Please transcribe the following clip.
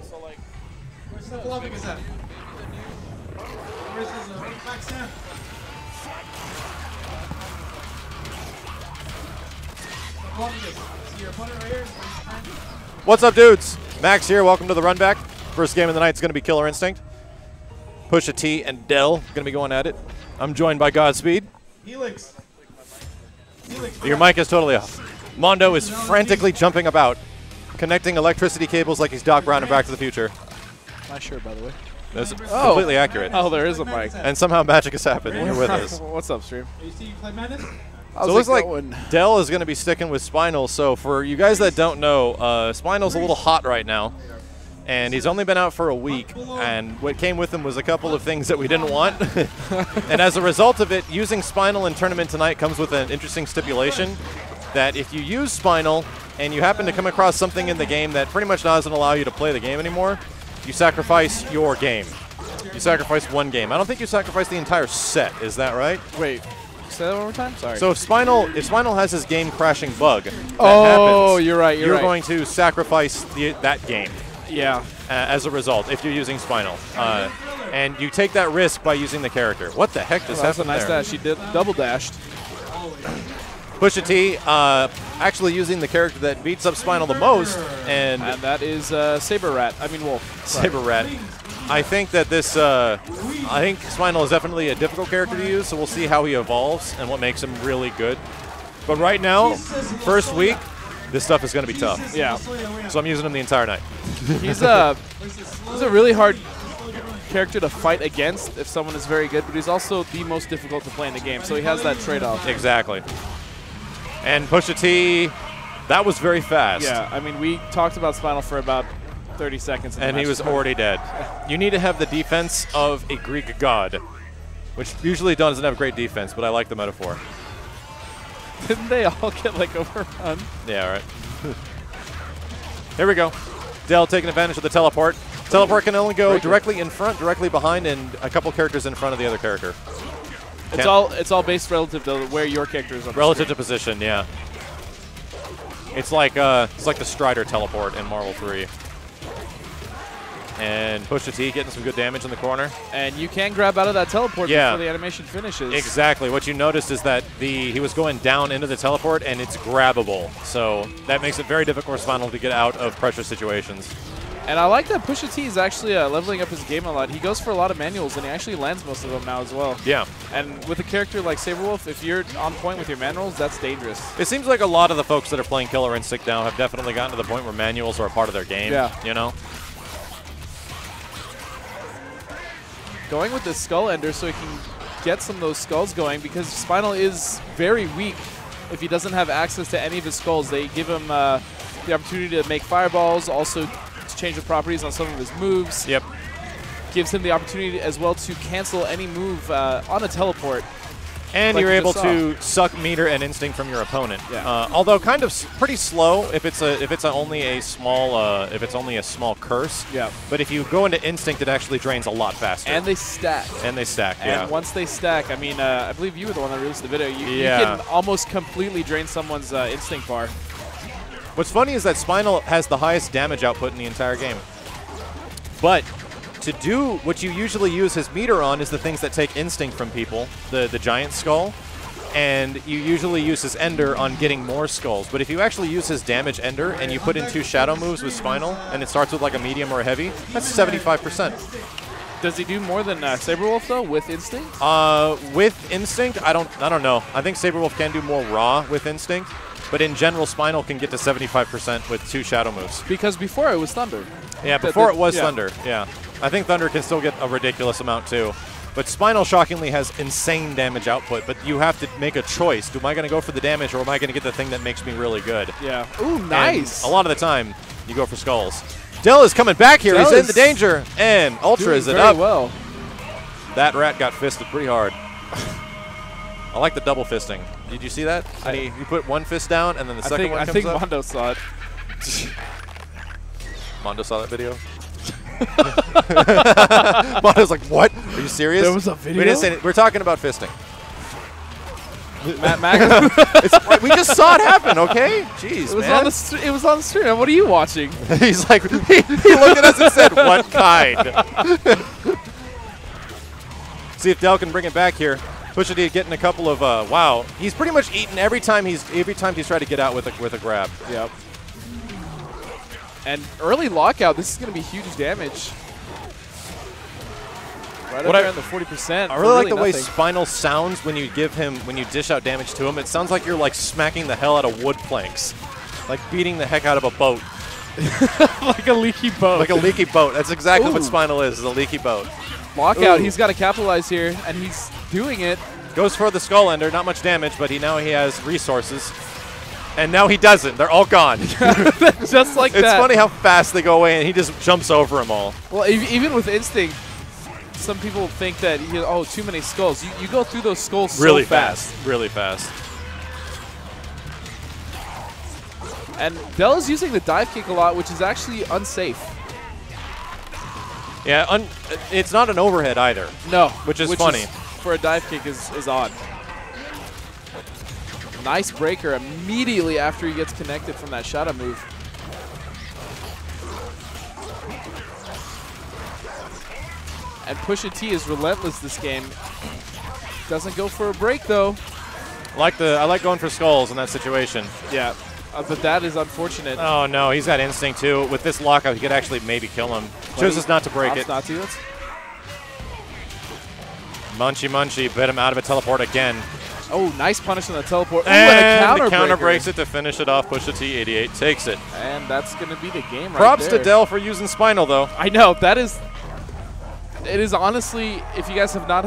So like, where's the bluffing is that? Where's his back snap? Your opponent right here. What's up, dudes? Max here. Welcome to the RunBack. First game of the night is going to be Killer Instinct. PushaTee and Dell going to be going at it. I'm joined by Godspeed. Helix. Your mic is totally off. Mondo is frantically jumping about, connecting electricity cables like he's Doc Brown in Back to the Future. Nice shirt, by the way. That's completely accurate. Oh, there is a mic. And somehow magic has happened. You're with us. What's up, stream? You see, you play Madness? So it looks like Dell is going to be sticking with Spinal. So for you guys that don't know, Spinal's a little hot right now. And he's only been out for a week. And what came with him was a couple of things that we didn't want. And as a result of it, using Spinal in Tournament tonight comes with an interesting stipulation that if you use Spinal and you happen to come across something in the game that pretty much doesn't allow you to play the game anymore, you sacrifice your game. You sacrifice one game. I don't think you sacrifice the entire set. Is that right? Wait. Say that one more time? Sorry. So if Spinal has his game crashing bug, that happens, you're right. You're going to sacrifice that game. Yeah. As a result, if you're using Spinal, and you take that risk by using the character. What the heck just happened there? That's a nice dash. She did double dashed. PushaTee actually using the character that beats up Spinal the most, and that is Saber Rat. I mean Wolf. Saber Rat. I think that this, I think Spinal is definitely a difficult character to use, so we'll see how he evolves and what makes him really good. But right now, first week, this stuff is going to be tough. Yeah. So I'm using him the entire night. He's a really hard character to fight against if someone is very good, but he's also the most difficult to play in the game, so he has that trade-off. Exactly. And PushaTee, that was very fast. Yeah, I mean, we talked about Spinal for about 30 seconds. And he was already dead. You need to have the defense of a Greek god, which usually doesn't have great defense, but I like the metaphor. Didn't they all get, like, overrun? Yeah, right. Here we go. Dell taking advantage of the teleport. Teleport can only go directly in front, directly behind, and a couple characters in front of the other character. It's all based relative to where your character is on relative to position, yeah. It's like the Strider teleport in Marvel 3. And PushaTee getting some good damage in the corner. And you can grab out of that teleport before the animation finishes. Exactly. What you noticed is that he was going down into the teleport, and it's grabbable. So that makes it very difficult for Spinal to get out of pressure situations. And I like that PushaTee is actually leveling up his game a lot. He goes for a lot of manuals, and he actually lands most of them now as well. Yeah. And with a character like Saberwolf, if you're on point with your manuals, that's dangerous. It seems like a lot of the folks that are playing Killer Instinct now have definitely gotten to the point where manuals are a part of their game. Yeah. You know? Going with the Skull Ender so he can get some of those skulls going, because Spinal is very weak if he doesn't have access to any of his skulls. They give him the opportunity to make fireballs, also to change the properties on some of his moves. Yep. Gives him the opportunity as well to cancel any move on a teleport. And you're able to suck meter and instinct from your opponent. Yeah. Although kind of pretty slow if it's only a small curse. Yeah. But if you go into instinct, it actually drains a lot faster. And they stack. Yeah. And once they stack, I mean, I believe you were the one that released the video. You can almost completely drain someone's instinct bar. What's funny is that Spinal has the highest damage output in the entire game. But to do what you usually use his meter on is the things that take instinct from people, the giant skull, and you usually use his ender on getting more skulls. But if you actually use his damage ender and you put in 2 shadow moves with Spinal, and it starts with like a medium or a heavy, that's 75%. Does he do more than Saberwolf though with instinct? With instinct, I don't know. I think Saberwolf can do more raw with instinct, but in general, Spinal can get to 75% with 2 shadow moves. Because before it was Thunder. Yeah, before it was Thunder. Yeah. I think Thunder can still get a ridiculous amount too. But Spinal shockingly has insane damage output, but you have to make a choice. Am I going to go for the damage, or am I going to get the thing that makes me really good? Yeah. Ooh, nice. And a lot of the time, you go for skulls. Dell is coming back here. He's in the danger, and Ultra is it up. Well. That rat got fisted pretty hard. I like the double fisting. Did you see that? You put one fist down, and then the second one comes up? I think Mondo saw it. Mondo saw that video? Mata's like, what? Are you serious? There was a video? We didn't say we're talking about fisting. We just saw it happen, okay? Jeez, it was man. it was on the stream. What are you watching? He's like, he looked at us and said, what kind? See if Del can bring it back here. PushaTee getting a couple of wow. He's pretty much eaten every time he's tried to get out with a grab. Yep. And early lockout, this is going to be huge damage. Right up there in the 40%. I really like the way Spinal sounds when you dish out damage to him. It sounds like you're like smacking the hell out of wood planks. Like beating the heck out of a boat. Like a leaky boat. Like a leaky boat. That's exactly what Spinal is a leaky boat. Lockout, he's got to capitalize here, and he's doing it. Goes for the Skull Ender, not much damage, but now he has resources. And now he doesn't. They're all gone. Just like that. It's funny how fast they go away, and he just jumps over them all. Well, even with Instinct, some people think that, too many skulls. You go through those skulls really so fast. Really fast. And Del is using the dive kick a lot, which is actually unsafe. Yeah, it's not an overhead either. No. Which is funny. For a dive kick is odd. Nice breaker immediately after he gets connected from that shadow move. And PushaTee is relentless this game. Doesn't go for a break though. I like going for skulls in that situation. Yeah, but that is unfortunate. Oh no, he's got instinct too. With this lockout, he could actually maybe kill him. Chooses not to break it. Not to. Munchy Munchy bit him out of a teleport again. Oh, nice punish on the teleport. Ooh, and the counter breaks it to finish it off. PushaTee 88 takes it. And that's going to be the game Props there. to Del for using Spinal though. I know, it is honestly, if you guys have not